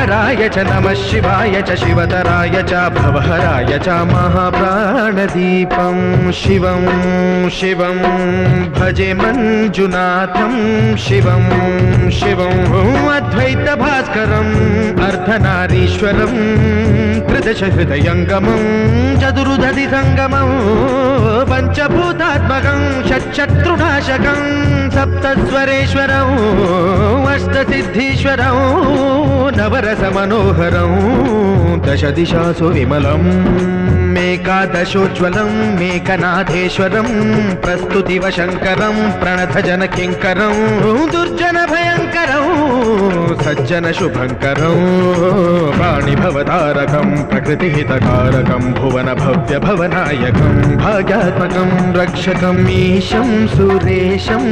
शङ्कराय च नमः शिवाय च शिवतराय च भवहराय च महाप्राणदीपं शिवं शिवं भजे मञ्जुनाथं शिवं शिवं अद्वैतभास्करम् अर्धनारीश्वरं त्रिदशहृदयङ्गमं चतुर्दधिसङ्गमं पञ्चभूतात्मकं षट्शत्रुनाशकं सप्तस्वरेश्वरं अष्टसिद्धीश्वरं नवरसमनोहरं दशदिशासु विमलं मेकादशोज्ज्वलं मेकनाथेश्वरं प्रस्तुतिव शङ्करं प्रणतजनकिङ्करं दुर्जनभयङ्करं सज्जनशुभङ्करं वाणिभवतारकं प्रकृतिहितकारकं भुवनभव्यभवनायकं भाग्यात्मकं रक्षकम् ईशं सुरेशं